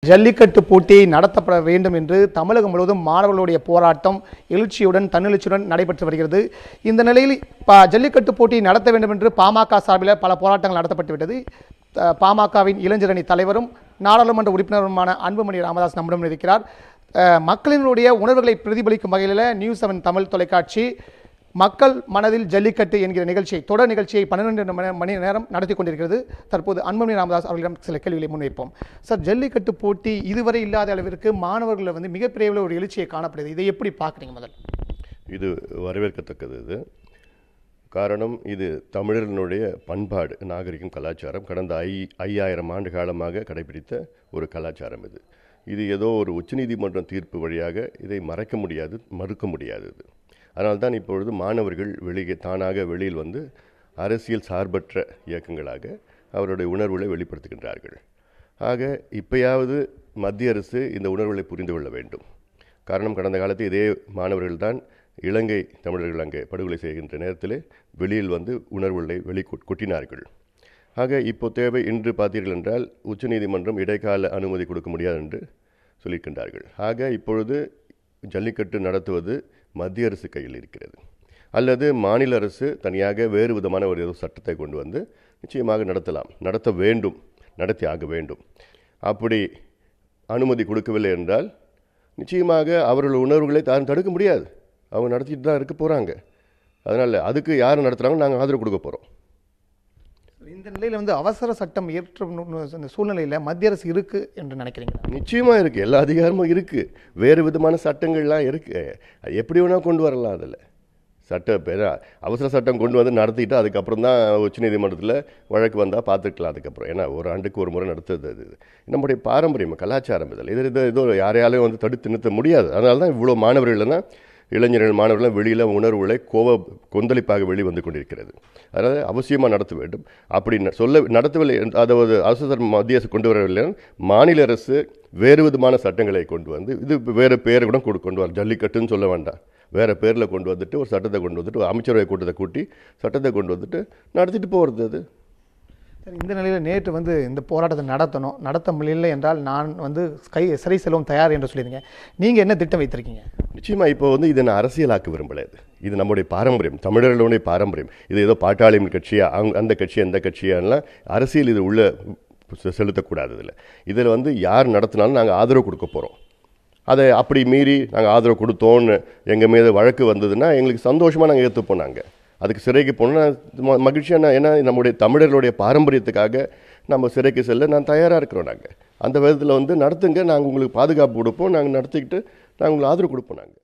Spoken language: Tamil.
ஜல்லிக்கட்டு போட்டி நடத்தப்பட வேண்டும் என்று தமிழகம் முழுவதும் மாணவர்களுடைய போராட்டம் எழுச்சியுடன் தன்னெழுச்சியுடன் நடைபெற்று வருகிறது. இந்த நிலையில் ஜல்லிக்கட்டு போட்டி நடத்த வேண்டும் என்று பாமக சார்பில் பல போராட்டங்கள் நடத்தப்பட்டுவிட்டது. பாமகவின் இளைஞரணி தலைவரும் நாடாளுமன்ற உறுப்பினருமான அன்புமணி ராமதாஸ் நம்மிடம் இருக்கிறார். மக்களினுடைய உணர்வுகளை பிரதிபலிக்கும் வகையில் நியூஸ் 7 தமிழ் தொலைக்காட்சி மக்கள் மனதில் ஜல்லிக்கட்டு என்கிற நிகழ்ச்சியை தொடர் நிகழ்ச்சியை 12 மணி நேரம் நடத்தி கொண்டிருக்கிறது. தற்போது அன்புமணி ராமதாஸ் அவர்களிடம் சில கேள்விகளை முன்வைப்போம். சார், ஜல்லிக்கட்டு போட்டி இதுவரை இல்லாத அளவிற்கு மாணவர்கள் மிகப்பெரிய ஒரு எழுச்சியை காணப்படுது. இதை எப்படி பார்க்குறீங்க? முதல் இது வரவேற்கத்தக்கது. இது காரணம், இது தமிழர்களுடைய பண்பாடு, நாகரிகம், கலாச்சாரம் கடந்த 5000 ஆண்டு காலமாக கடைபிடித்த ஒரு கலாச்சாரம். இது ஏதோ ஒரு உச்சநீதிமன்றம் தீர்ப்பு வழியாக இதை மறைக்க முடியாது, மறுக்க முடியாது. அதனால்தான் இப்பொழுது மாணவர்கள் தானாக வெளியில் வந்து அரசியல் சார்பற்ற இயக்கங்களாக அவருடைய உணர்வுகளை வெளிப்படுத்துகின்றார்கள். ஆக இப்பயாவது மத்திய அரசு இந்த உணர்வுகளை புரிந்து கொள்ள வேண்டும். காரணம், கடந்த காலத்தில் இதே மாணவர்கள் தான் இலங்கை தமிழர்கள் அங்கே படுகொலை செய்கின்ற நேரத்தில் வெளியில் வந்து உணர்வுகளை கொட்டினார்கள். ஆக இப்போ தேவை, இன்று பார்த்தீர்கள் என்றால் உச்சநீதிமன்றம் இடைக்கால அனுமதி கொடுக்க முடியாது என்று சொல்லியிருக்கின்றார்கள். ஆக இப்பொழுது ஜல்லிக்கட்டு நடத்துவது மத்திய அரசு கையில் இருக்கிறது. அல்லது மாநில அரசு தனியாக வேறு விதமான ஒரு சட்டத்தை கொண்டு வந்து நிச்சயமாக நடத்தலாம், நடத்த வேண்டும், நடத்தி ஆக வேண்டும். அப்படி அனுமதி கொடுக்கவில்லை என்றால் நிச்சயமாக அவர்கள் உணர்வுகளை தடுக்க முடியாது. அவங்க நடத்திட்டு தான் இருக்க போகிறாங்க. அதனால் அதுக்கு யார் நடத்துகிறாங்க, நாங்கள் ஆதரவு கொடுக்க போகிறோம். இந்த நிலையில் அவசர சட்டம் ஏற்ற சூழ்நிலையில் மத்திய அரசு இருக்குது என்று நினைக்கிறீங்க? நிச்சயமாக இருக்குது, எல்லா அதிகாரமும் இருக்குது. வேறு விதமான சட்டங்கள்லாம் இருக்குது, எப்படி வேணால் கொண்டு வரலாம். அதில் அவசர சட்டம் கொண்டு வந்து நடத்திட்டு அதுக்கப்புறம் தான் உச்சநீதிமன்றத்தில் வழக்கு வந்தால் பார்த்துக்கலாம். அதுக்கப்புறம் ஏன்னா ஒரு ஆண்டுக்கு ஒரு முறை நடத்துறது அது நம்முடைய பாரம்பரியம், கலாச்சாரம். இதோ யாரையாலையும் வந்து தடுத்து நிறுத்த முடியாது. அதனால தான் இவ்வளோ மாணவர்கள்னா, இளைஞர்கள் மாணவர்கள் வெளியில் உணர்வுகளை கொந்தளிப்பாக வெளிவந்து கொண்டிருக்கிறது. அதனால் அவசியமாக நடத்த வேண்டும். அப்படி நடத்தவில்லை, அதாவது அரசு மத்திய அரசு கொண்டு வரவில்லை, மாநில அரசு வேறு விதமான சட்டங்களை கொண்டு வந்து, இது வேறு பேரை கூட கொண்டு வர, ஜல்லிக்கட்டுன்னு சொல்ல வேண்டாம், வேறு பேரில் கொண்டு வந்துட்டு ஒரு சட்டத்தை கொண்டு வந்துட்டு ஒரு அமைச்சரவை கூட்டத்தை கூட்டி சட்டத்தை கொண்டு வந்துட்டு நடத்திட்டு போகிறது. அது இந்த நிலையில் நேற்று இந்த போராட்டத்தை நடத்த முடியலை என்றால் நான் சிறை செல்லவும் தயார் என்று சொல்லியிருங்க. நீங்கள் என்ன திட்டம் வைத்திருக்கீங்க? நிச்சயமாக இப்போ இதை நான் அரசியலாக்க விரும்பலை. இது நம்முடைய பாரம்பரியம், தமிழர்களுடைய பாரம்பரியம். இது ஏதோ பாட்டாளியின் கட்சியா, அந்த கட்சி எந்த கட்சியாலாம் அரசியல் இது உள்ள செலுத்தக்கூடாது. இதில் யார் நடத்தினாலும் நாங்கள் ஆதரவு கொடுக்க போகிறோம். அதை அப்படி மீறி நாங்கள் ஆதரவு கொடுத்தோன்னு எங்கள் மீது வழக்கு வந்ததுன்னா எங்களுக்கு சந்தோஷமாக நாங்கள் ஏற்றுப்போம். நாங்கள் அதுக்கு சிறைக்கு போனால் மகிழ்ச்சியான, ஏன்னா நம்முடைய தமிழர்களுடைய பாரம்பரியத்துக்காக நம்ம சிறைக்கு செல்ல நான் தயாராக இருக்கிறோம். நாங்கள் அந்த விதத்தில் நடத்துங்க, நாங்கள் உங்களுக்கு பாதுகாப்பு கொடுப்போம், நாங்கள் நடத்திக்கிட்டு நாங்கள் உங்களுக்கு ஆதரவு கொடுப்போம். நாங்கள்